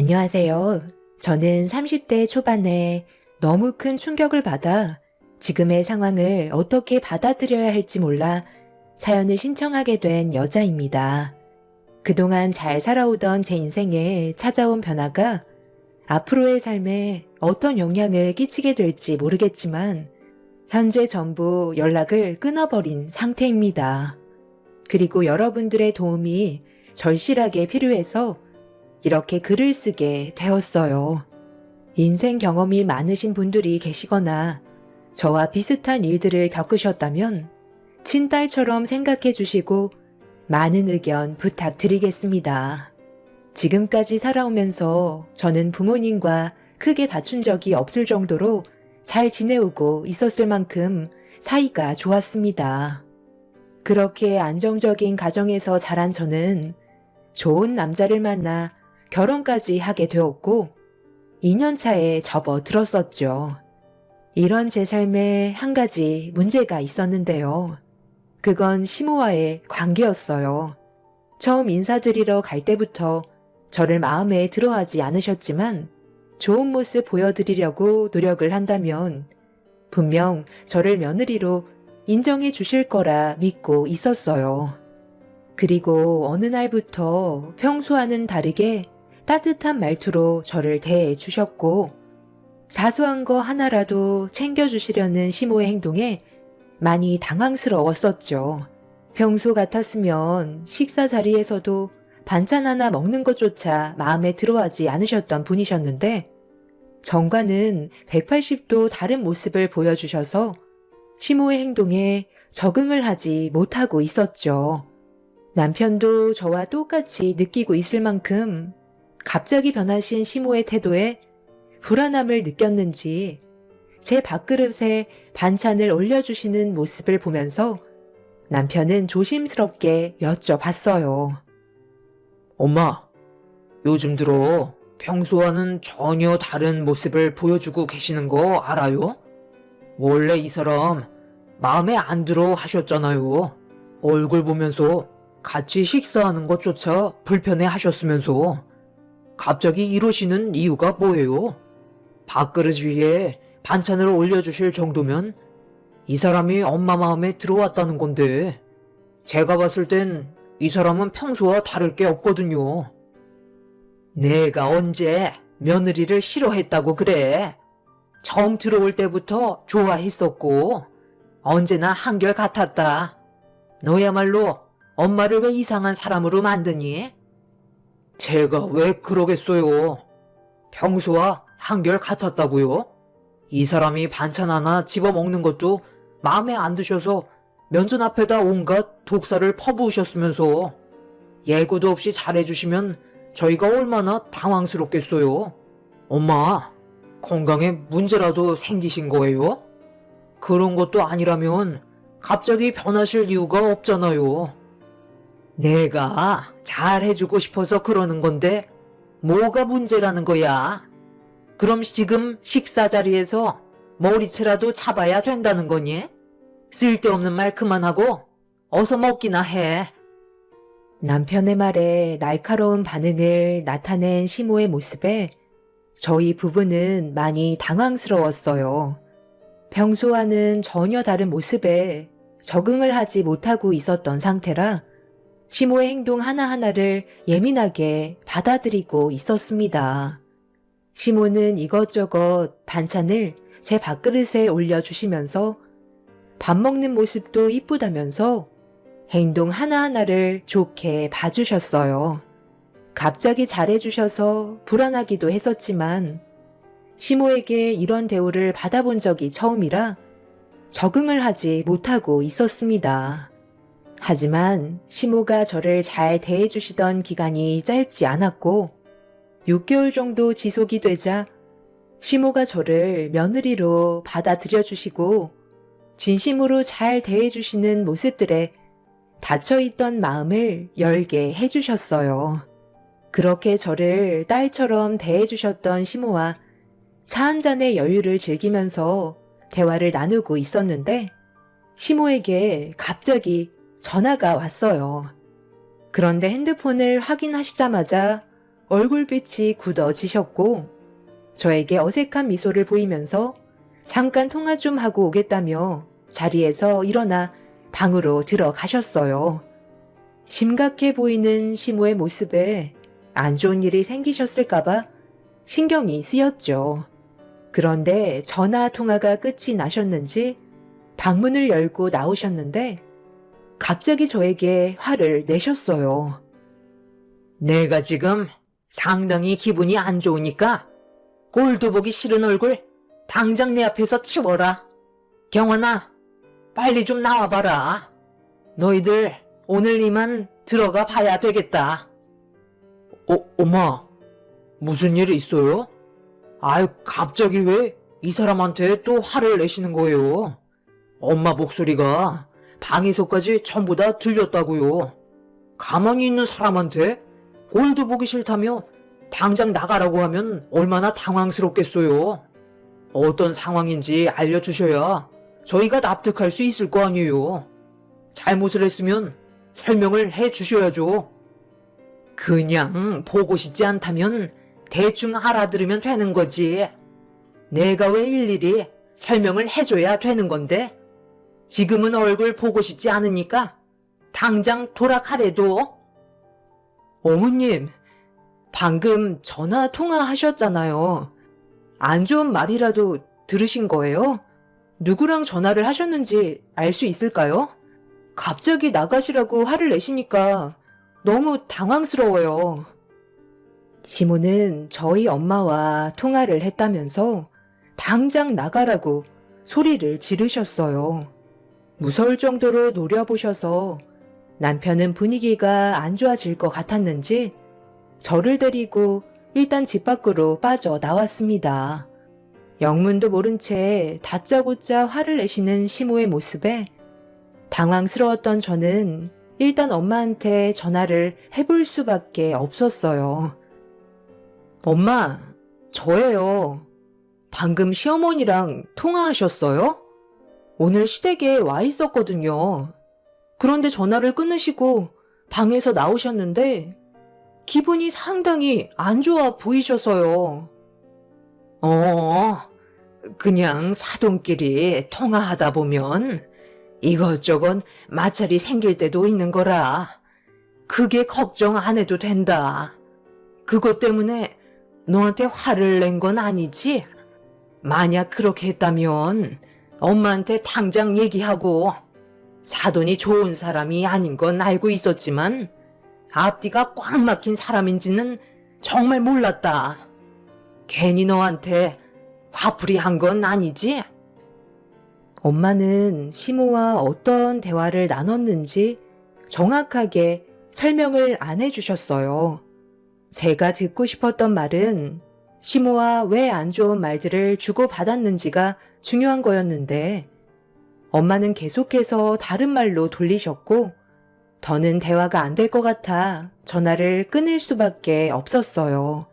안녕하세요. 저는 30대 초반에 너무 큰 충격을 받아 지금의 상황을 어떻게 받아들여야 할지 몰라 사연을 신청하게 된 여자입니다. 그동안 잘 살아오던 제 인생에 찾아온 변화가 앞으로의 삶에 어떤 영향을 끼치게 될지 모르겠지만 현재 전부 연락을 끊어버린 상태입니다. 그리고 여러분들의 도움이 절실하게 필요해서 이렇게 글을 쓰게 되었어요. 인생 경험이 많으신 분들이 계시거나 저와 비슷한 일들을 겪으셨다면 친딸처럼 생각해 주시고 많은 의견 부탁드리겠습니다. 지금까지 살아오면서 저는 부모님과 크게 다툰 적이 없을 정도로 잘 지내오고 있었을 만큼 사이가 좋았습니다. 그렇게 안정적인 가정에서 자란 저는 좋은 남자를 만나 결혼까지 하게 되었고 2년 차에 접어들었었죠. 이런 제 삶에 한 가지 문제가 있었는데요. 그건 시모와의 관계였어요. 처음 인사드리러 갈 때부터 저를 마음에 들어하지 않으셨지만 좋은 모습 보여드리려고 노력을 한다면 분명 저를 며느리로 인정해 주실 거라 믿고 있었어요. 그리고 어느 날부터 평소와는 다르게 따뜻한 말투로 저를 대해 주셨고 사소한 거 하나라도 챙겨주시려는 시모의 행동에 많이 당황스러웠었죠. 평소 같았으면 식사 자리에서도 반찬 하나 먹는 것조차 마음에 들어하지 않으셨던 분이셨는데 정과는 180도 다른 모습을 보여주셔서 시모의 행동에 적응을 하지 못하고 있었죠. 남편도 저와 똑같이 느끼고 있을 만큼 갑자기 변하신 시모의 태도에 불안함을 느꼈는지 제 밥그릇에 반찬을 올려주시는 모습을 보면서 남편은 조심스럽게 여쭤봤어요. 엄마, 요즘 들어 평소와는 전혀 다른 모습을 보여주고 계시는 거 알아요? 원래 이 사람 마음에 안 들어 하셨잖아요. 얼굴 보면서 같이 식사하는 것조차 불편해 하셨으면서 갑자기 이러시는 이유가 뭐예요? 밥그릇 위에 반찬을 올려주실 정도면 이 사람이 엄마 마음에 들어왔다는 건데 제가 봤을 땐 이 사람은 평소와 다를 게 없거든요. 내가 언제 며느리를 싫어했다고 그래? 처음 들어올 때부터 좋아했었고 언제나 한결같았다. 너야말로 엄마를 왜 이상한 사람으로 만드니? 제가 왜 그러겠어요? 평소와 한결같았다고요? 이 사람이 반찬 하나 집어먹는 것도 마음에 안 드셔서 면전 앞에다 온갖 독사를 퍼부으셨으면서 예고도 없이 잘해주시면 저희가 얼마나 당황스럽겠어요. 엄마, 건강에 문제라도 생기신 거예요? 그런 것도 아니라면 갑자기 변하실 이유가 없잖아요. 내가 잘해주고 싶어서 그러는 건데 뭐가 문제라는 거야? 그럼 지금 식사 자리에서 머리채라도 잡아야 된다는 거니? 쓸데없는 말 그만하고 어서 먹기나 해. 남편의 말에 날카로운 반응을 나타낸 시모의 모습에 저희 부부는 많이 당황스러웠어요. 평소와는 전혀 다른 모습에 적응을 하지 못하고 있었던 상태라 시모의 행동 하나하나를 예민하게 받아들이고 있었습니다. 시모는 이것저것 반찬을 제 밥그릇에 올려주시면서 밥 먹는 모습도 이쁘다면서 행동 하나하나를 좋게 봐주셨어요. 갑자기 잘해주셔서 불안하기도 했었지만 시모에게 이런 대우를 받아본 적이 처음이라 적응을 하지 못하고 있었습니다. 하지만 시모가 저를 잘 대해주시던 기간이 짧지 않았고 6개월 정도 지속이 되자 시모가 저를 며느리로 받아들여주시고 진심으로 잘 대해주시는 모습들에 닫혀있던 마음을 열게 해주셨어요. 그렇게 저를 딸처럼 대해주셨던 시모와 차 한 잔의 여유를 즐기면서 대화를 나누고 있었는데 시모에게 갑자기 전화가 왔어요. 그런데 핸드폰을 확인하시자마자 얼굴빛이 굳어지셨고 저에게 어색한 미소를 보이면서 잠깐 통화 좀 하고 오겠다며 자리에서 일어나 방으로 들어가셨어요. 심각해 보이는 시모의 모습에 안 좋은 일이 생기셨을까봐 신경이 쓰였죠. 그런데 전화 통화가 끝이 나셨는지 방문을 열고 나오셨는데 갑자기 저에게 화를 내셨어요. 내가 지금 상당히 기분이 안 좋으니까 꼴도 보기 싫은 얼굴 당장 내 앞에서 치워라. 경환아, 빨리 좀 나와봐라. 너희들 오늘 이만 들어가 봐야 되겠다. 엄마, 무슨 일 있어요? 아유, 갑자기 왜 이 사람한테 또 화를 내시는 거예요? 엄마 목소리가 방에서까지 전부 다 들렸다고요. 가만히 있는 사람한테 꼴도 보기 싫다며 당장 나가라고 하면 얼마나 당황스럽겠어요. 어떤 상황인지 알려주셔야 저희가 납득할 수 있을 거 아니에요. 잘못을 했으면 설명을 해 주셔야죠. 그냥 보고 싶지 않다면 대충 알아들으면 되는 거지. 내가 왜 일일이 설명을 해줘야 되는 건데? 지금은 얼굴 보고 싶지 않으니까 당장 돌아가래도. 어머님, 방금 전화 통화하셨잖아요. 안 좋은 말이라도 들으신 거예요? 누구랑 전화를 하셨는지 알 수 있을까요? 갑자기 나가시라고 화를 내시니까 너무 당황스러워요. 시모는 저희 엄마와 통화를 했다면서 당장 나가라고 소리를 지르셨어요. 무서울 정도로 노려보셔서 남편은 분위기가 안 좋아질 것 같았는지 저를 데리고 일단 집 밖으로 빠져나왔습니다. 영문도 모른 채 다짜고짜 화를 내시는 시모의 모습에 당황스러웠던 저는 일단 엄마한테 전화를 해볼 수밖에 없었어요. 엄마, 저예요. 방금 시어머니랑 통화하셨어요? 오늘 시댁에 와 있었거든요. 그런데 전화를 끊으시고 방에서 나오셨는데 기분이 상당히 안 좋아 보이셔서요. 그냥 사돈끼리 통화하다 보면 이것저것 마찰이 생길 때도 있는 거라. 그게 걱정 안 해도 된다. 그것 때문에 너한테 화를 낸 건 아니지? 만약 그렇게 했다면 엄마한테 당장 얘기하고, 사돈이 좋은 사람이 아닌 건 알고 있었지만 앞뒤가 꽉 막힌 사람인지는 정말 몰랐다. 괜히 너한테 화풀이 한 건 아니지? 엄마는 시모와 어떤 대화를 나눴는지 정확하게 설명을 안 해주셨어요. 제가 듣고 싶었던 말은 시모와 왜 안 좋은 말들을 주고받았는지가 중요한 거였는데 엄마는 계속해서 다른 말로 돌리셨고 더는 대화가 안 될 것 같아 전화를 끊을 수밖에 없었어요.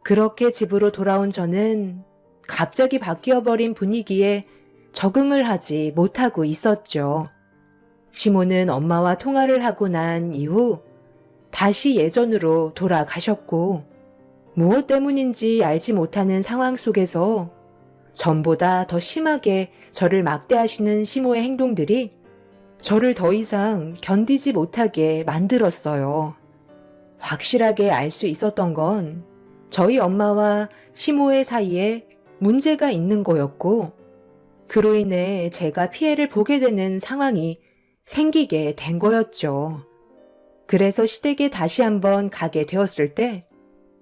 그렇게 집으로 돌아온 저는 갑자기 바뀌어버린 분위기에 적응을 하지 못하고 있었죠. 시모는 엄마와 통화를 하고 난 이후 다시 예전으로 돌아가셨고 무엇 때문인지 알지 못하는 상황 속에서 전보다 더 심하게 저를 막대하시는 시모의 행동들이 저를 더 이상 견디지 못하게 만들었어요. 확실하게 알 수 있었던 건 저희 엄마와 시모의 사이에 문제가 있는 거였고 그로 인해 제가 피해를 보게 되는 상황이 생기게 된 거였죠. 그래서 시댁에 다시 한번 가게 되었을 때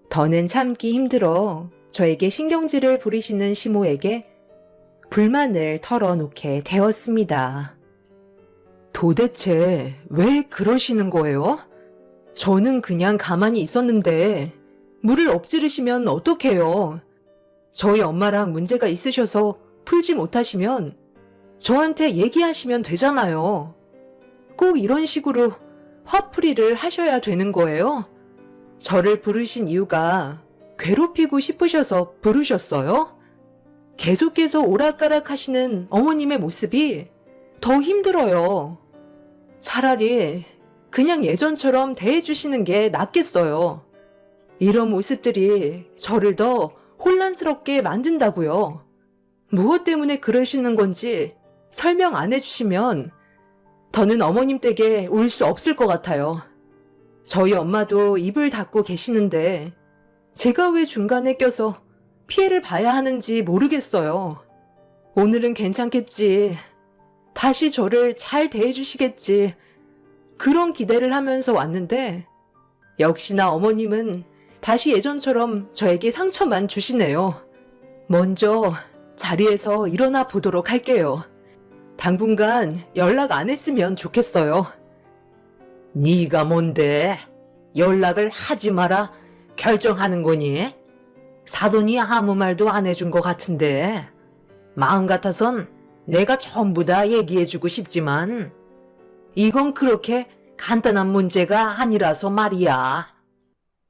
더는 참기 힘들어 저에게 신경질을 부리시는 시모에게 불만을 털어놓게 되었습니다. 도대체 왜 그러시는 거예요? 저는 그냥 가만히 있었는데 물을 엎지르시면 어떡해요? 저희 엄마랑 문제가 있으셔서 풀지 못하시면 저한테 얘기하시면 되잖아요. 꼭 이런 식으로 화풀이를 하셔야 되는 거예요? 저를 부르신 이유가 괴롭히고 싶으셔서 부르셨어요? 계속해서 오락가락 하시는 어머님의 모습이 더 힘들어요. 차라리 그냥 예전처럼 대해주시는 게 낫겠어요. 이런 모습들이 저를 더 혼란스럽게 만든다고요. 무엇 때문에 그러시는 건지 설명 안 해주시면 더는 어머님 댁에 올 수 없을 것 같아요. 저희 엄마도 입을 닫고 계시는데 제가 왜 중간에 껴서 피해를 봐야 하는지 모르겠어요. 오늘은 괜찮겠지. 다시 저를 잘 대해주시겠지. 그런 기대를 하면서 왔는데 역시나 어머님은 다시 예전처럼 저에게 상처만 주시네요. 먼저 자리에서 일어나 보도록 할게요. 당분간 연락 안 했으면 좋겠어요. 네가 뭔데? 연락을 하지 마라 결정하는 거니? 사돈이 아무 말도 안 해준 것 같은데 마음 같아선 내가 전부 다 얘기해주고 싶지만 이건 그렇게 간단한 문제가 아니라서 말이야.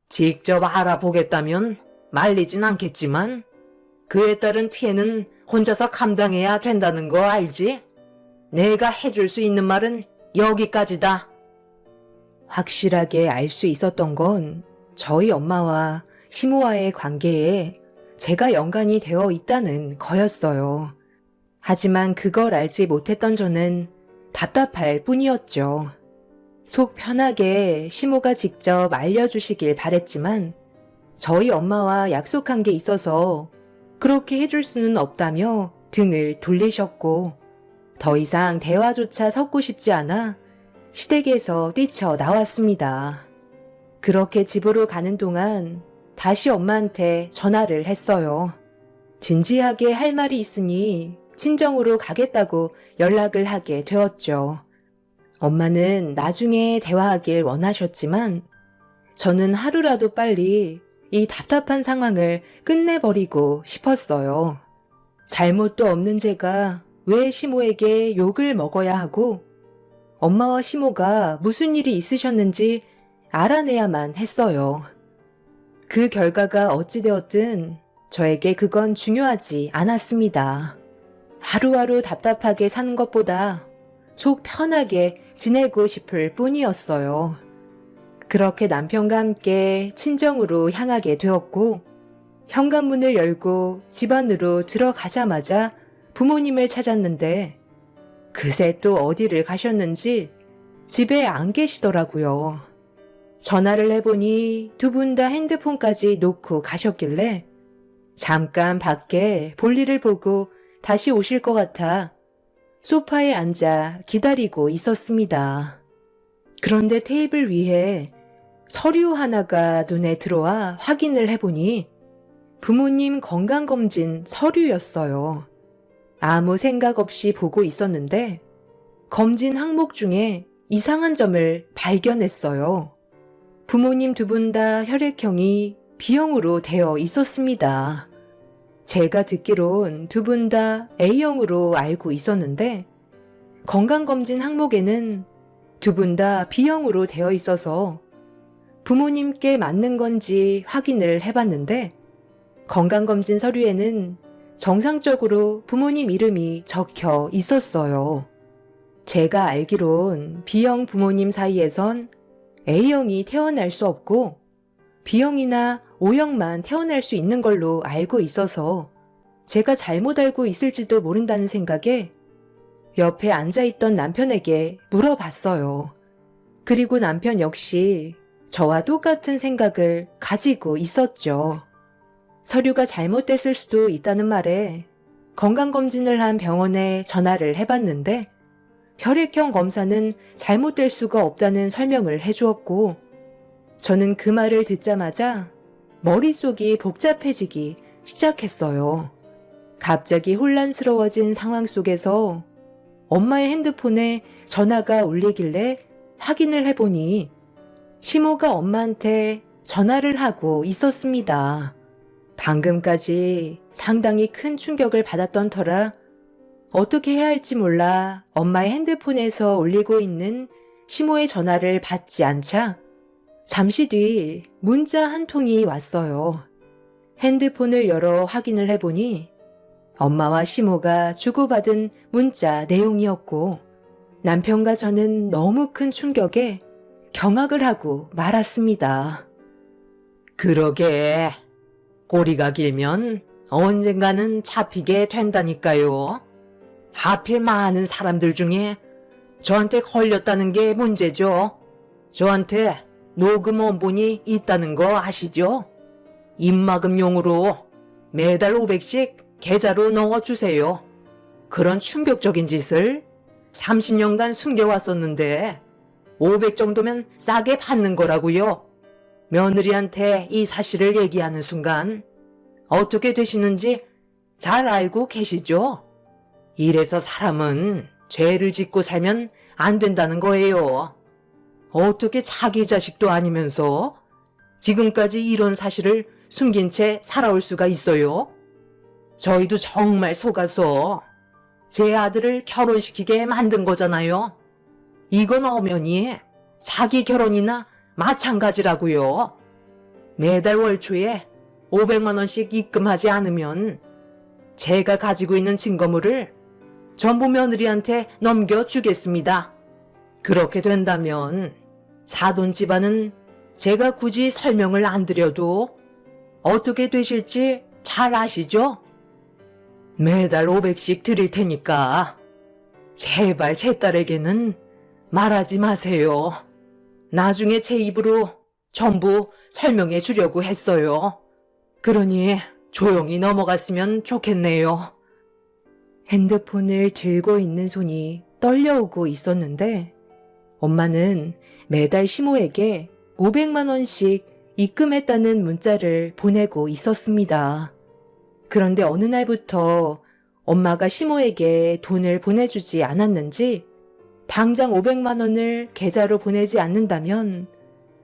직접 알아보겠다면 말리진 않겠지만 그에 따른 피해는 혼자서 감당해야 된다는 거 알지? 내가 해줄 수 있는 말은 여기까지다. 확실하게 알 수 있었던 건 저희 엄마와 시모와의 관계에 제가 연관이 되어 있다는 거였어요. 하지만 그걸 알지 못했던 저는 답답할 뿐이었죠. 속 편하게 시모가 직접 알려주시길 바랬지만 저희 엄마와 약속한 게 있어서 그렇게 해줄 수는 없다며 등을 돌리셨고 더 이상 대화조차 섞고 싶지 않아 시댁에서 뛰쳐나왔습니다. 그렇게 집으로 가는 동안 다시 엄마한테 전화를 했어요. 진지하게 할 말이 있으니 친정으로 가겠다고 연락을 하게 되었죠. 엄마는 나중에 대화하길 원하셨지만 저는 하루라도 빨리 이 답답한 상황을 끝내버리고 싶었어요. 잘못도 없는 제가 왜 시모에게 욕을 먹어야 하고 엄마와 시모가 무슨 일이 있으셨는지 알아내야만 했어요. 그 결과가 어찌되었든 저에게 그건 중요하지 않았습니다. 하루하루 답답하게 사는 것보다 속 편하게 지내고 싶을 뿐이었어요. 그렇게 남편과 함께 친정으로 향하게 되었고 현관문을 열고 집 안으로 들어가자마자 부모님을 찾았는데 그새 또 어디를 가셨는지 집에 안 계시더라고요. 전화를 해보니 두 분 다 핸드폰까지 놓고 가셨길래 잠깐 밖에 볼일을 보고 다시 오실 것 같아 소파에 앉아 기다리고 있었습니다. 그런데 테이블 위에 서류 하나가 눈에 들어와 확인을 해보니 부모님 건강검진 서류였어요. 아무 생각 없이 보고 있었는데 검진 항목 중에 이상한 점을 발견했어요. 부모님 두 분 다 혈액형이 B형으로 되어 있었습니다. 제가 듣기론 두 분 다 A형으로 알고 있었는데 건강검진 항목에는 두 분 다 B형으로 되어 있어서 부모님께 맞는 건지 확인을 해봤는데 건강검진 서류에는 정상적으로 부모님 이름이 적혀 있었어요. 제가 알기론 B형 부모님 사이에선 A형이 태어날 수 없고 B형이나 O형만 태어날 수 있는 걸로 알고 있어서 제가 잘못 알고 있을지도 모른다는 생각에 옆에 앉아있던 남편에게 물어봤어요. 그리고 남편 역시 저와 똑같은 생각을 가지고 있었죠. 서류가 잘못됐을 수도 있다는 말에 건강검진을 한 병원에 전화를 해봤는데 혈액형 검사는 잘못될 수가 없다는 설명을 해주었고 저는 그 말을 듣자마자 머릿속이 복잡해지기 시작했어요. 갑자기 혼란스러워진 상황 속에서 엄마의 핸드폰에 전화가 울리길래 확인을 해보니 시모가 엄마한테 전화를 하고 있었습니다. 방금까지 상당히 큰 충격을 받았던 터라 어떻게 해야 할지 몰라 엄마의 핸드폰에서 울리고 있는 시모의 전화를 받지 않자 잠시 뒤 문자 한 통이 왔어요. 핸드폰을 열어 확인을 해보니 엄마와 시모가 주고받은 문자 내용이었고 남편과 저는 너무 큰 충격에 경악을 하고 말았습니다. 그러게. 꼬리가 길면 언젠가는 잡히게 된다니까요. 하필 많은 사람들 중에 저한테 걸렸다는 게 문제죠. 저한테 녹음 원본이 있다는 거 아시죠? 입막음용으로 매달 500씩 계좌로 넣어주세요. 그런 충격적인 짓을 30년간 숨겨왔었는데 500 정도면 싸게 받는 거라고요. 며느리한테 이 사실을 얘기하는 순간 어떻게 되시는지 잘 알고 계시죠? 이래서 사람은 죄를 짓고 살면 안 된다는 거예요. 어떻게 자기 자식도 아니면서 지금까지 이런 사실을 숨긴 채 살아올 수가 있어요? 저희도 정말 속아서 제 아들을 결혼시키게 만든 거잖아요. 이건 엄연히 사기 결혼이나 마찬가지라고요. 매달 월초에 500만 원씩 입금하지 않으면 제가 가지고 있는 증거물을 전부 며느리한테 넘겨주겠습니다. 그렇게 된다면 사돈 집안은 제가 굳이 설명을 안 드려도 어떻게 되실지 잘 아시죠? 매달 500씩 드릴 테니까 제발 제 딸에게는 말하지 마세요. 나중에 제 입으로 전부 설명해 주려고 했어요. 그러니 조용히 넘어갔으면 좋겠네요. 핸드폰을 들고 있는 손이 떨려오고 있었는데 엄마는 매달 시모에게 500만 원씩 입금했다는 문자를 보내고 있었습니다. 그런데 어느 날부터 엄마가 시모에게 돈을 보내주지 않았는지 당장 500만 원을 계좌로 보내지 않는다면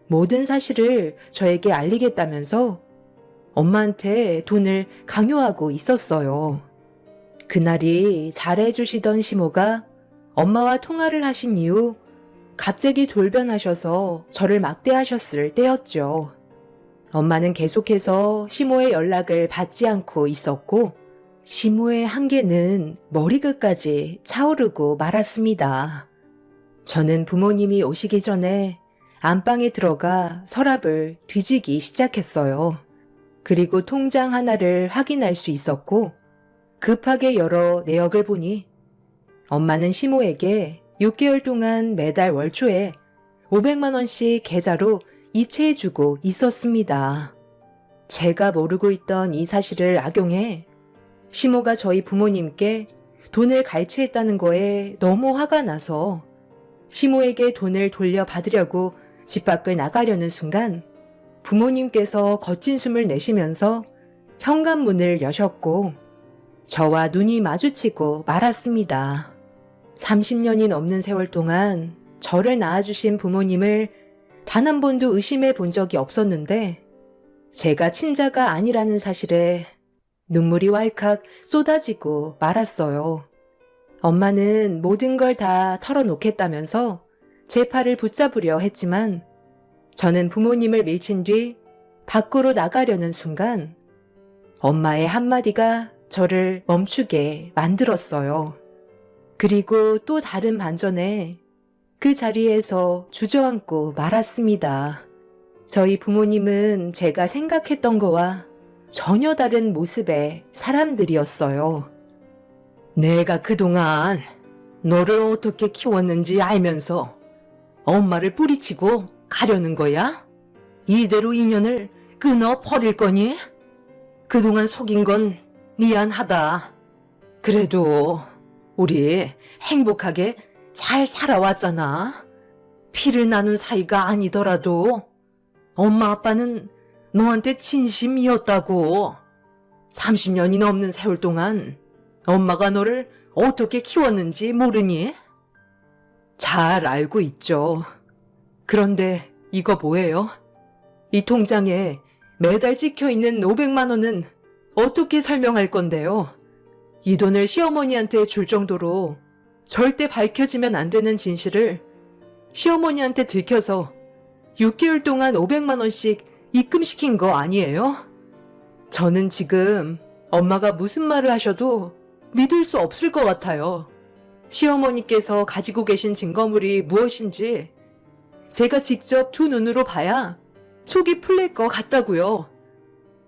모든 사실을 저에게 알리겠다면서 엄마한테 돈을 강요하고 있었어요. 그날이 잘해주시던 시모가 엄마와 통화를 하신 이후 갑자기 돌변하셔서 저를 막대하셨을 때였죠. 엄마는 계속해서 시모의 연락을 받지 않고 있었고 시모의 한계는 머리끝까지 차오르고 말았습니다. 저는 부모님이 오시기 전에 안방에 들어가 서랍을 뒤지기 시작했어요. 그리고 통장 하나를 확인할 수 있었고 급하게 열어 내역을 보니 엄마는 시모에게 6개월 동안 매달 월초에 500만 원씩 계좌로 이체해주고 있었습니다. 제가 모르고 있던 이 사실을 악용해 시모가 저희 부모님께 돈을 갈취했다는 거에 너무 화가 나서 시모에게 돈을 돌려받으려고 집 밖을 나가려는 순간 부모님께서 거친 숨을 내쉬면서 현관문을 여셨고 저와 눈이 마주치고 말았습니다. 30년이 넘는 세월 동안 저를 낳아주신 부모님을 단 한 번도 의심해 본 적이 없었는데 제가 친자가 아니라는 사실에 눈물이 왈칵 쏟아지고 말았어요. 엄마는 모든 걸 다 털어놓겠다면서 제 팔을 붙잡으려 했지만 저는 부모님을 밀친 뒤 밖으로 나가려는 순간 엄마의 한마디가 저를 멈추게 만들었어요. 그리고 또 다른 반전에 그 자리에서 주저앉고 말았습니다. 저희 부모님은 제가 생각했던 거와 전혀 다른 모습의 사람들이었어요. 내가 그동안 너를 어떻게 키웠는지 알면서 엄마를 뿌리치고 가려는 거야? 이대로 인연을 끊어 버릴 거니? 그동안 속인 건 미안하다. 그래도 우리 행복하게 잘 살아왔잖아. 피를 나눈 사이가 아니더라도 엄마 아빠는 너한테 진심이었다고. 30년이 넘는 세월 동안 엄마가 너를 어떻게 키웠는지 모르니? 잘 알고 있죠. 그런데 이거 뭐예요? 이 통장에 매달 찍혀있는 500만 원은 어떻게 설명할 건데요? 이 돈을 시어머니한테 줄 정도로 절대 밝혀지면 안 되는 진실을 시어머니한테 들켜서 6개월 동안 500만 원씩 입금시킨 거 아니에요? 저는 지금 엄마가 무슨 말을 하셔도 믿을 수 없을 것 같아요. 시어머니께서 가지고 계신 증거물이 무엇인지 제가 직접 두 눈으로 봐야 속이 풀릴 것 같다고요.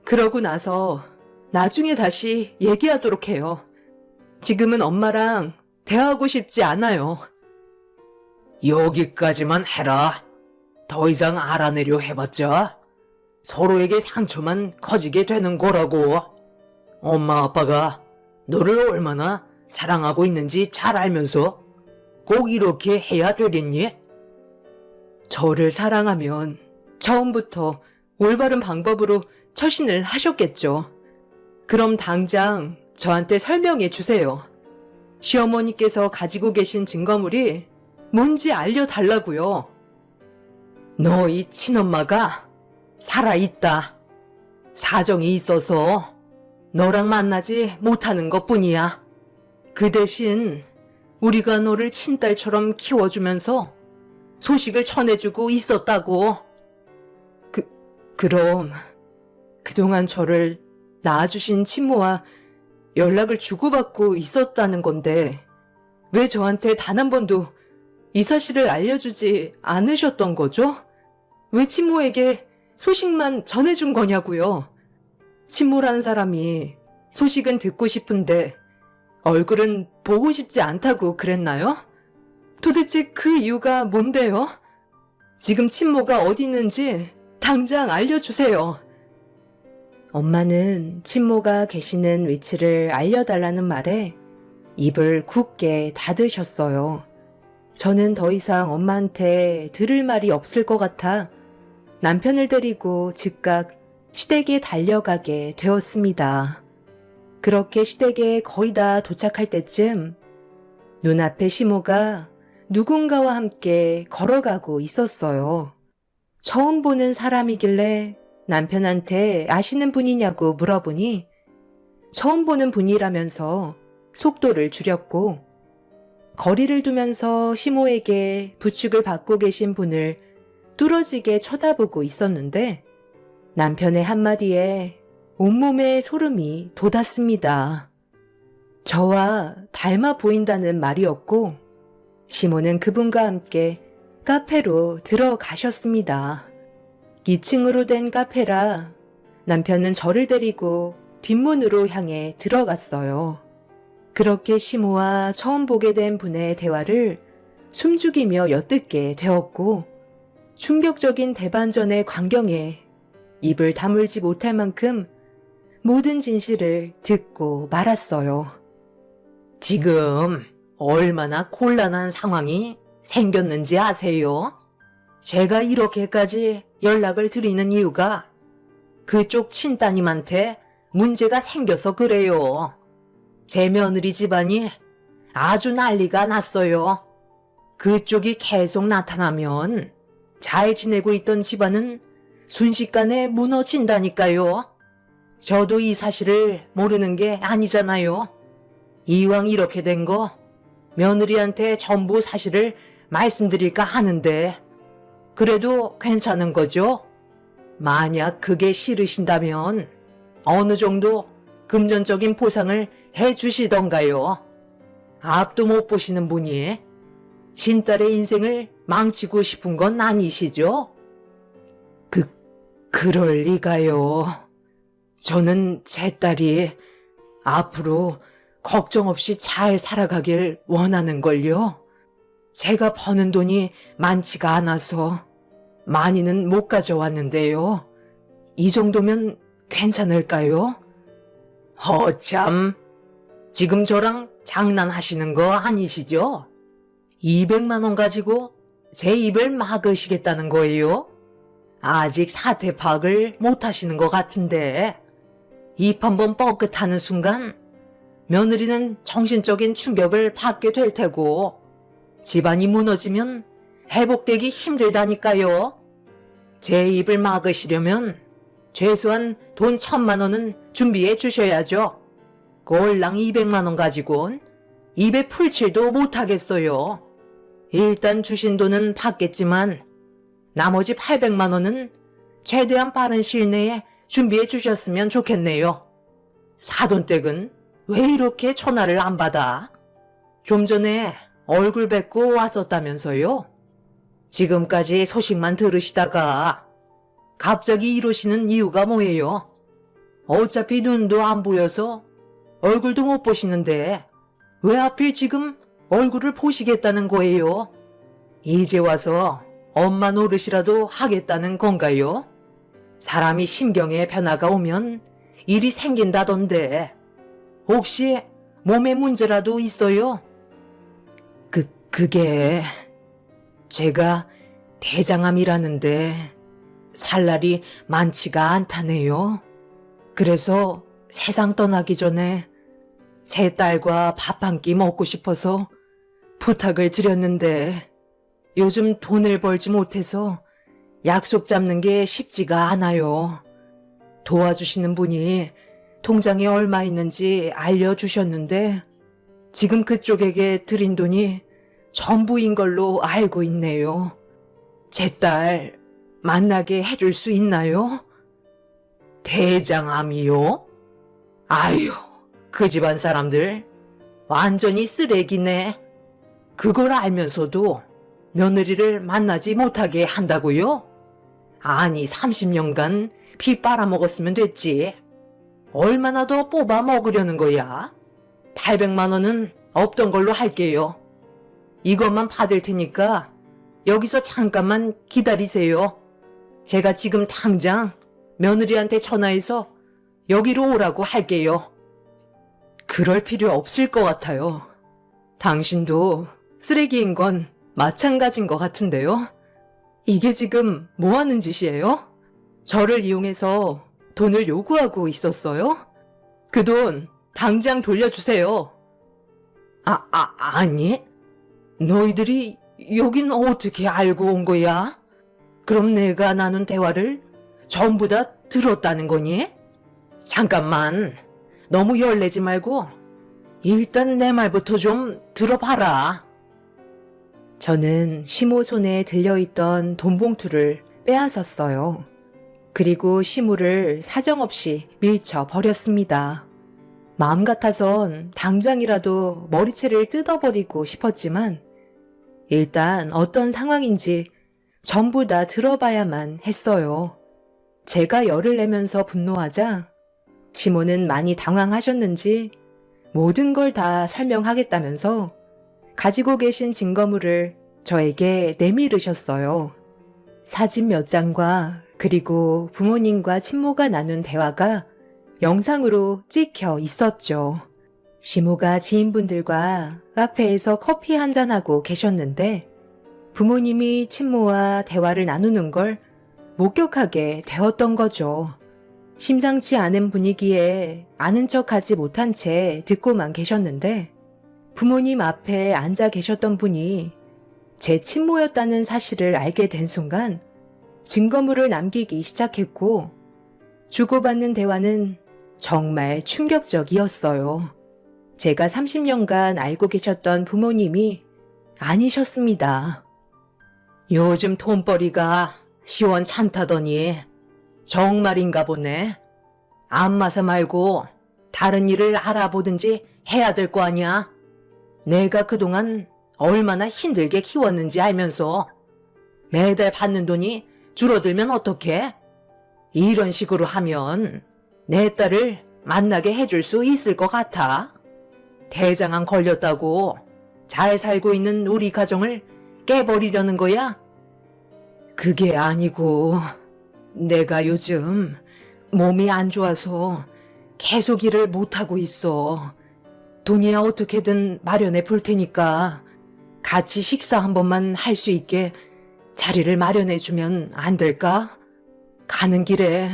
그러고 나서 나중에 다시 얘기하도록 해요. 지금은 엄마랑 대화하고 싶지 않아요. 여기까지만 해라. 더 이상 알아내려 해봤자 서로에게 상처만 커지게 되는 거라고. 엄마 아빠가 너를 얼마나 사랑하고 있는지 잘 알면서 꼭 이렇게 해야 되겠니? 저를 사랑하면 처음부터 올바른 방법으로 처신을 하셨겠죠. 그럼 당장 저한테 설명해 주세요. 시어머니께서 가지고 계신 증거물이 뭔지 알려달라고요. 너희 친엄마가 살아있다. 사정이 있어서 너랑 만나지 못하는 것뿐이야. 그 대신 우리가 너를 친딸처럼 키워주면서 소식을 전해주고 있었다고. 그럼 그동안 저를 낳아주신 친모와 연락을 주고받고 있었다는 건데 왜 저한테 단 한 번도 이 사실을 알려주지 않으셨던 거죠? 왜 친모에게 소식만 전해준 거냐고요? 친모라는 사람이 소식은 듣고 싶은데 얼굴은 보고 싶지 않다고 그랬나요? 도대체 그 이유가 뭔데요? 지금 친모가 어디 있는지 당장 알려주세요. 엄마는 친모가 계시는 위치를 알려달라는 말에 입을 굳게 닫으셨어요. 저는 더 이상 엄마한테 들을 말이 없을 것 같아 남편을 데리고 즉각 시댁에 달려가게 되었습니다. 그렇게 시댁에 거의 다 도착할 때쯤 눈앞에 시모가 누군가와 함께 걸어가고 있었어요. 처음 보는 사람이길래 남편한테 아시는 분이냐고 물어보니 처음 보는 분이라면서 속도를 줄였고 거리를 두면서 시모에게 부축을 받고 계신 분을 뚫어지게 쳐다보고 있었는데 남편의 한마디에 온몸에 소름이 돋았습니다. 저와 닮아 보인다는 말이었고 시모는 그분과 함께 카페로 들어가셨습니다. 2층으로 된 카페라 남편은 저를 데리고 뒷문으로 향해 들어갔어요. 그렇게 시모와 처음 보게 된 분의 대화를 숨죽이며 엿듣게 되었고 충격적인 대반전의 광경에 입을 다물지 못할 만큼 모든 진실을 듣고 말았어요. 지금 얼마나 곤란한 상황이 생겼는지 아세요? 제가 이렇게까지 연락을 드리는 이유가 그쪽 친따님한테 문제가 생겨서 그래요. 제 며느리 집안이 아주 난리가 났어요. 그쪽이 계속 나타나면 잘 지내고 있던 집안은 순식간에 무너진다니까요. 저도 이 사실을 모르는 게 아니잖아요. 이왕 이렇게 된 거 며느리한테 전부 사실을 말씀드릴까 하는데 그래도 괜찮은 거죠? 만약 그게 싫으신다면 어느 정도 금전적인 보상을 해주시던가요. 앞도 못 보시는 분이 친딸의 인생을 망치고 싶은 건 아니시죠? 그럴 리가요. 저는 제 딸이 앞으로 걱정 없이 잘 살아가길 원하는걸요. 제가 버는 돈이 많지가 않아서 많이는 못 가져왔는데요. 이 정도면 괜찮을까요? 허참, 지금 저랑 장난하시는 거 아니시죠? 200만 원 가지고 제 입을 막으시겠다는 거예요? 아직 사태 파악을 못 하시는 것 같은데 입 한번 뻐끗하는 순간 며느리는 정신적인 충격을 받게 될 테고 집안이 무너지면 회복되기 힘들다니까요. 제 입을 막으시려면 최소한 돈 1,000만 원은 준비해 주셔야죠. 꼴랑 200만 원 가지고는 입에 풀칠도 못하겠어요. 일단 주신 돈은 받겠지만 나머지 800만 원은 최대한 빠른 시일 내에 준비해 주셨으면 좋겠네요. 사돈댁은 왜 이렇게 전화를 안 받아? 좀 전에 얼굴 뵙고 왔었다면서요? 지금까지 소식만 들으시다가 갑자기 이러시는 이유가 뭐예요? 어차피 눈도 안 보여서 얼굴도 못 보시는데 왜 하필 지금 얼굴을 보시겠다는 거예요? 이제 와서 엄마 노릇이라도 하겠다는 건가요? 사람이 심경에 변화가 오면 일이 생긴다던데 혹시 몸에 문제라도 있어요? 그게 제가 대장암이라는데 살 날이 많지가 않다네요. 그래서 세상 떠나기 전에 제 딸과 밥 한 끼 먹고 싶어서 부탁을 드렸는데 요즘 돈을 벌지 못해서 약속 잡는 게 쉽지가 않아요. 도와주시는 분이 통장에 얼마 있는지 알려주셨는데 지금 그쪽에게 드린 돈이 전부인 걸로 알고 있네요. 제 딸 만나게 해줄 수 있나요? 대장암이요? 아유, 그 집안 사람들 완전히 쓰레기네. 그걸 알면서도 며느리를 만나지 못하게 한다고요? 아니 30년간 피 빨아먹었으면 됐지. 얼마나 더 뽑아 먹으려는 거야? 800만 원은 없던 걸로 할게요. 이것만 받을 테니까 여기서 잠깐만 기다리세요. 제가 지금 당장 며느리한테 전화해서 여기로 오라고 할게요. 그럴 필요 없을 것 같아요. 당신도 쓰레기인 건 마찬가지인 것 같은데요. 이게 지금 뭐 하는 짓이에요? 저를 이용해서 돈을 요구하고 있었어요? 그 돈 당장 돌려주세요. 아니? 너희들이 여긴 어떻게 알고 온 거야? 그럼 내가 나눈 대화를 전부 다 들었다는 거니? 잠깐만, 너무 열내지 말고 일단 내 말부터 좀 들어봐라. 저는 시모 손에 들려있던 돈 봉투를 빼앗았어요. 그리고 시모를 사정없이 밀쳐 버렸습니다. 마음 같아선 당장이라도 머리채를 뜯어버리고 싶었지만 일단 어떤 상황인지 전부 다 들어봐야만 했어요. 제가 열을 내면서 분노하자 시모는 많이 당황하셨는지 모든 걸 다 설명하겠다면서 가지고 계신 증거물을 저에게 내밀으셨어요. 사진 몇 장과 그리고 부모님과 친모가 나눈 대화가 영상으로 찍혀 있었죠. 시모가 지인분들과 카페에서 커피 한잔하고 계셨는데 부모님이 친모와 대화를 나누는 걸 목격하게 되었던 거죠. 심상치 않은 분위기에 아는 척하지 못한 채 듣고만 계셨는데 부모님 앞에 앉아 계셨던 분이 제 친모였다는 사실을 알게 된 순간 증거물을 남기기 시작했고 주고받는 대화는 정말 충격적이었어요. 제가 30년간 알고 계셨던 부모님이 아니셨습니다. 요즘 돈벌이가 시원찮다더니 정말인가 보네. 안마사 말고 다른 일을 알아보든지 해야 될 거 아니야. 내가 그동안 얼마나 힘들게 키웠는지 알면서 매달 받는 돈이 줄어들면 어떡해? 이런 식으로 하면 내 딸을 만나게 해줄 수 있을 것 같아. 대장암 걸렸다고 잘 살고 있는 우리 가정을 깨버리려는 거야? 그게 아니고 내가 요즘 몸이 안 좋아서 계속 일을 못하고 있어. 돈이야 어떻게든 마련해 볼 테니까 같이 식사 한 번만 할 수 있게 자리를 마련해 주면 안 될까? 가는 길에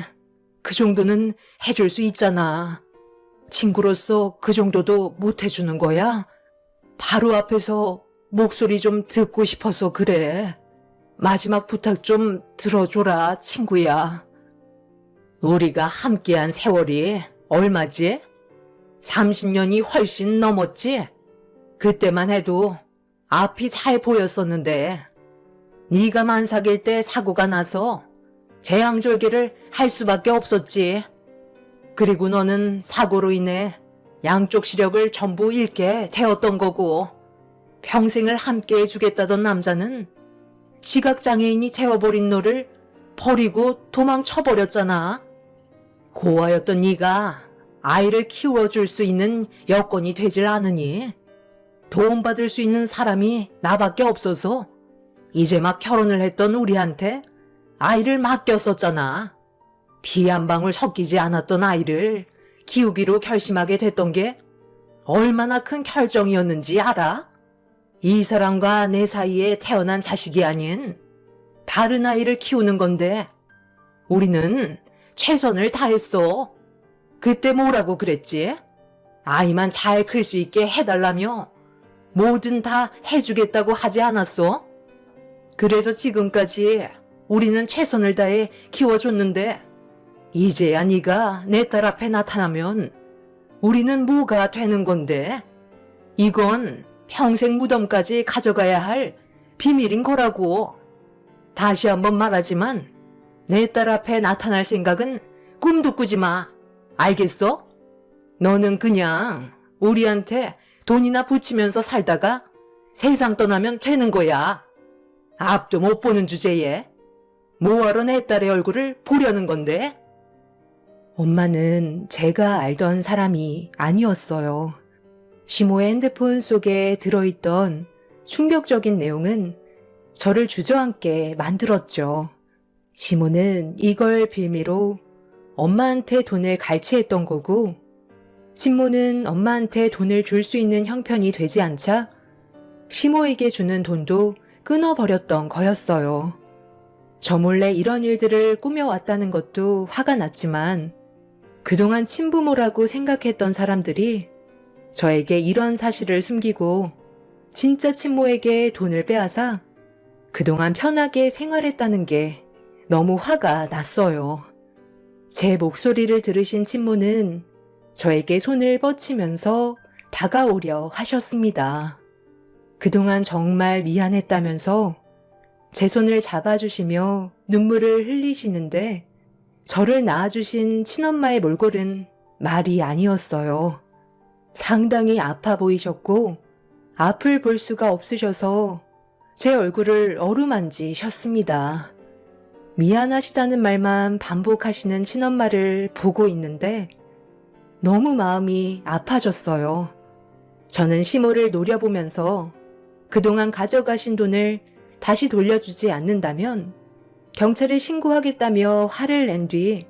그 정도는 해줄 수 있잖아. 친구로서 그 정도도 못 해주는 거야? 바로 앞에서 목소리 좀 듣고 싶어서 그래. 마지막 부탁 좀 들어줘라, 친구야. 우리가 함께한 세월이 얼마지? 30년이 훨씬 넘었지? 그때만 해도 앞이 잘 보였었는데 네가 만삭일 때 사고가 나서 재앙절개를 할 수밖에 없었지. 그리고 너는 사고로 인해 양쪽 시력을 전부 잃게 되었던 거고 평생을 함께 해주겠다던 남자는 시각장애인이 되어버린 너를 버리고 도망쳐버렸잖아. 고아였던 네가 아이를 키워줄 수 있는 여건이 되질 않으니 도움받을 수 있는 사람이 나밖에 없어서 이제 막 결혼을 했던 우리한테 아이를 맡겼었잖아. 피 한 방울 섞이지 않았던 아이를 키우기로 결심하게 됐던 게 얼마나 큰 결정이었는지 알아? 이 사람과 내 사이에 태어난 자식이 아닌 다른 아이를 키우는 건데 우리는 최선을 다했어. 그때 뭐라고 그랬지? 아이만 잘 클 수 있게 해달라며 뭐든 다 해주겠다고 하지 않았어? 그래서 지금까지 우리는 최선을 다해 키워줬는데 이제야 네가 내 딸 앞에 나타나면 우리는 뭐가 되는 건데? 이건 평생 무덤까지 가져가야 할 비밀인 거라고. 다시 한번 말하지만 내 딸 앞에 나타날 생각은 꿈도 꾸지 마. 알겠어? 너는 그냥 우리한테 돈이나 붙이면서 살다가 세상 떠나면 되는 거야. 앞도 못 보는 주제에 뭐하러 내 딸의 얼굴을 보려는 건데? 엄마는 제가 알던 사람이 아니었어요. 시모의 핸드폰 속에 들어있던 충격적인 내용은 저를 주저앉게 만들었죠. 시모는 이걸 빌미로 엄마한테 돈을 갈취했던 거고, 친모는 엄마한테 돈을 줄 수 있는 형편이 되지 않자 시모에게 주는 돈도 끊어버렸던 거였어요. 저 몰래 이런 일들을 꾸며왔다는 것도 화가 났지만 그동안 친부모라고 생각했던 사람들이 저에게 이런 사실을 숨기고 진짜 친모에게 돈을 빼앗아 그동안 편하게 생활했다는 게 너무 화가 났어요. 제 목소리를 들으신 친모는 저에게 손을 뻗치면서 다가오려 하셨습니다. 그동안 정말 미안했다면서 제 손을 잡아주시며 눈물을 흘리시는데 저를 낳아주신 친엄마의 몰골은 말이 아니었어요. 상당히 아파 보이셨고 앞을 볼 수가 없으셔서 제 얼굴을 어루만지셨습니다. 미안하시다는 말만 반복하시는 친엄마를 보고 있는데 너무 마음이 아파졌어요. 저는 시모를 노려보면서 그동안 가져가신 돈을 다시 돌려주지 않는다면 경찰에 신고하겠다며 화를 낸 뒤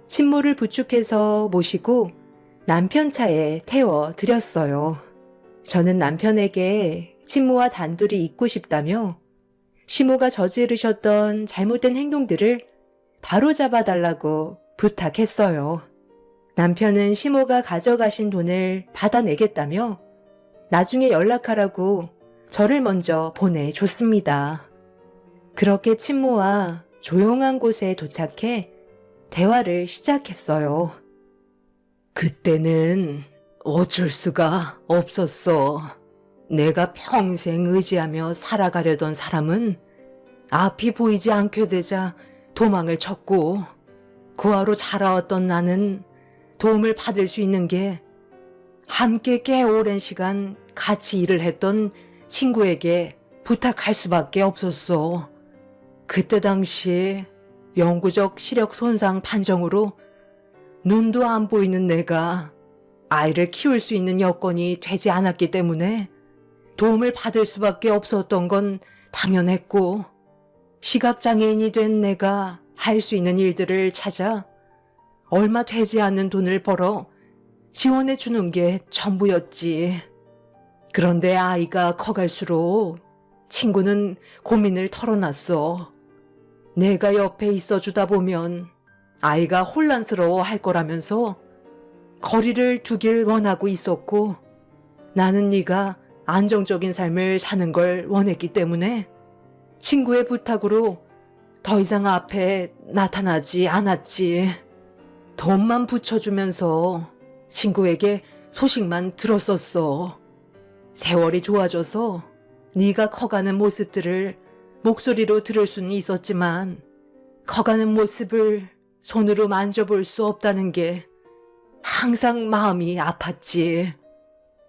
친모를 부축해서 모시고 남편 차에 태워드렸어요. 저는 남편에게 친모와 단둘이 있고 싶다며 시모가 저지르셨던 잘못된 행동들을 바로잡아달라고 부탁했어요. 남편은 시모가 가져가신 돈을 받아내겠다며 나중에 연락하라고 저를 먼저 보내줬습니다. 그렇게 친모와 조용한 곳에 도착해 대화를 시작했어요. 그때는 어쩔 수가 없었어. 내가 평생 의지하며 살아가려던 사람은 앞이 보이지 않게 되자 도망을 쳤고 고아로 자라왔던 나는 도움을 받을 수 있는 게 함께 꽤 오랜 시간 같이 일을 했던 친구에게 부탁할 수밖에 없었어. 그때 당시 영구적 시력 손상 판정으로 눈도 안 보이는 내가 아이를 키울 수 있는 여건이 되지 않았기 때문에 도움을 받을 수밖에 없었던 건 당연했고, 시각장애인이 된 내가 할 수 있는 일들을 찾아 얼마 되지 않는 돈을 벌어 지원해 주는 게 전부였지. 그런데 아이가 커갈수록 친구는 고민을 털어놨어. 내가 옆에 있어 주다 보면 아이가 혼란스러워 할 거라면서 거리를 두길 원하고 있었고, 나는 네가 안정적인 삶을 사는 걸 원했기 때문에 친구의 부탁으로 더 이상 앞에 나타나지 않았지. 돈만 붙여주면서 친구에게 소식만 들었었어. 세월이 좋아져서 네가 커가는 모습들을 목소리로 들을 수는 있었지만 커가는 모습을 손으로 만져볼 수 없다는 게 항상 마음이 아팠지.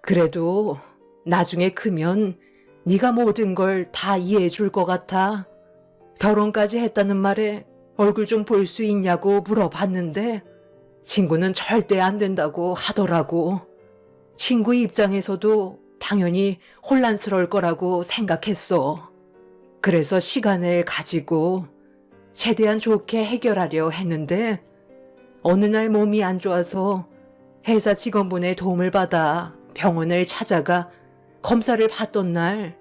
그래도 나중에 크면 네가 모든 걸 다 이해해 줄 것 같아. 결혼까지 했다는 말에 얼굴 좀 볼 수 있냐고 물어봤는데 친구는 절대 안 된다고 하더라고. 친구 입장에서도 당연히 혼란스러울 거라고 생각했어. 그래서 시간을 가지고 최대한 좋게 해결하려 했는데 어느 날 몸이 안 좋아서 회사 직원분의 도움을 받아 병원을 찾아가 검사를 받던 날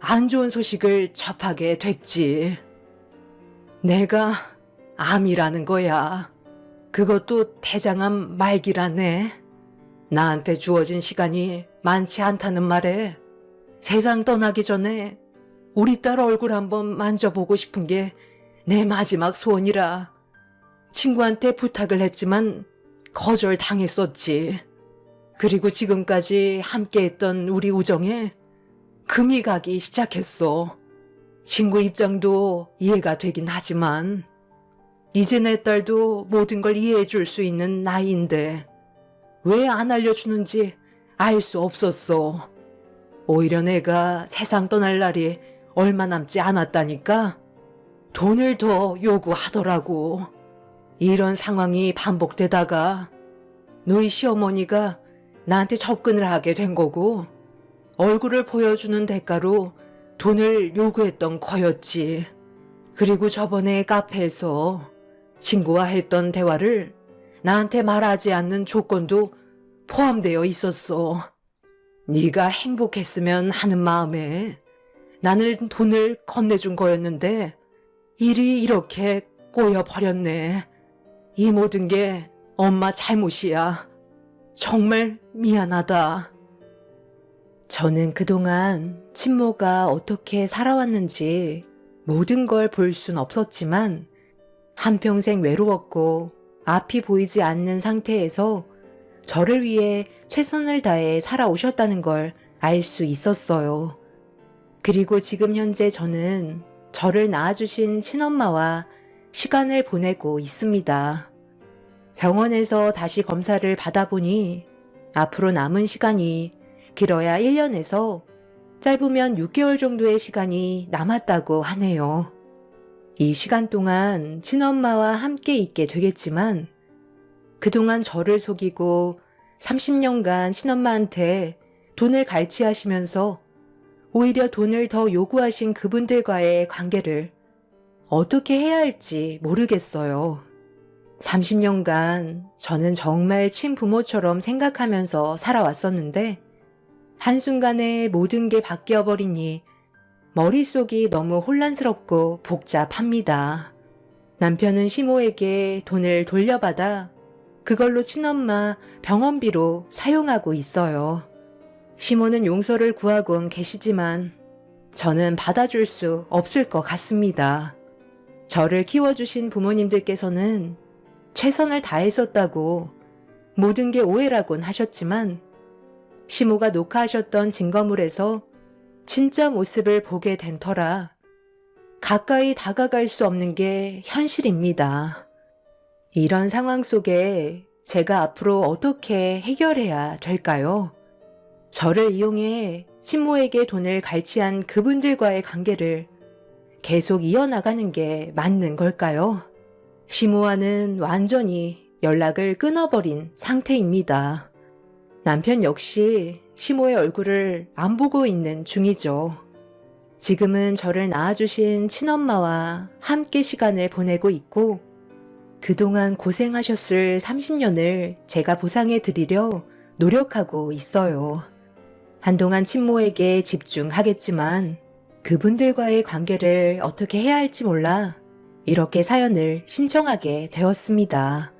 안 좋은 소식을 접하게 됐지. 내가 암이라는 거야. 그것도 대장암 말기라네. 나한테 주어진 시간이 많지 않다는 말에 세상 떠나기 전에 우리 딸 얼굴 한번 만져보고 싶은 게 내 마지막 소원이라 친구한테 부탁을 했지만 거절당했었지. 그리고 지금까지 함께했던 우리 우정에 금이 가기 시작했어. 친구 입장도 이해가 되긴 하지만 이제 내 딸도 모든 걸 이해해 줄 수 있는 나이인데 왜 안 알려주는지 알 수 없었어. 오히려 내가 세상 떠날 날이 얼마 남지 않았다니까 돈을 더 요구하더라고. 이런 상황이 반복되다가 너희 시어머니가 나한테 접근을 하게 된 거고 얼굴을 보여주는 대가로 돈을 요구했던 거였지. 그리고 저번에 카페에서 친구와 했던 대화를 나한테 말하지 않는 조건도 포함되어 있었어. 네가 행복했으면 하는 마음에 나는 돈을 건네준 거였는데 일이 이렇게 꼬여버렸네. 이 모든 게 엄마 잘못이야. 정말 미안하다. 저는 그동안 친모가 어떻게 살아왔는지 모든 걸 볼 순 없었지만 한평생 외로웠고 앞이 보이지 않는 상태에서 저를 위해 최선을 다해 살아오셨다는 걸 알 수 있었어요. 그리고 지금 현재 저는 저를 낳아주신 친엄마와 시간을 보내고 있습니다. 병원에서 다시 검사를 받아보니 앞으로 남은 시간이 길어야 1년에서 짧으면 6개월 정도의 시간이 남았다고 하네요. 이 시간 동안 친엄마와 함께 있게 되겠지만 그동안 저를 속이고 30년간 친엄마한테 돈을 갈취하시면서 오히려 돈을 더 요구하신 그분들과의 관계를 어떻게 해야 할지 모르겠어요. 30년간 저는 정말 친부모처럼 생각하면서 살아왔었는데 한순간에 모든 게 바뀌어버리니 머릿속이 너무 혼란스럽고 복잡합니다. 남편은 시모에게 돈을 돌려받아 그걸로 친엄마 병원비로 사용하고 있어요. 시모는 용서를 구하곤 계시지만 저는 받아줄 수 없을 것 같습니다. 저를 키워주신 부모님들께서는 최선을 다했었다고 모든 게 오해라곤 하셨지만 시모가 녹화하셨던 증거물에서 진짜 모습을 보게 된 터라 가까이 다가갈 수 없는 게 현실입니다. 이런 상황 속에 제가 앞으로 어떻게 해결해야 될까요? 저를 이용해 친모에게 돈을 갈취한 그분들과의 관계를 계속 이어나가는 게 맞는 걸까요? 시모와는 완전히 연락을 끊어버린 상태입니다. 남편 역시 시모의 얼굴을 안 보고 있는 중이죠. 지금은 저를 낳아주신 친엄마와 함께 시간을 보내고 있고 그동안 고생하셨을 30년을 제가 보상해 드리려 노력하고 있어요. 한동안 친모에게 집중하겠지만 그분들과의 관계를 어떻게 해야 할지 몰라 이렇게 사연을 신청하게 되었습니다.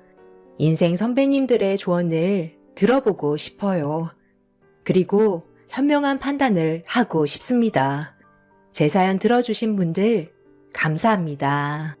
인생 선배님들의 조언을 들어보고 싶어요. 그리고 현명한 판단을 하고 싶습니다. 제 사연 들어주신 분들 감사합니다.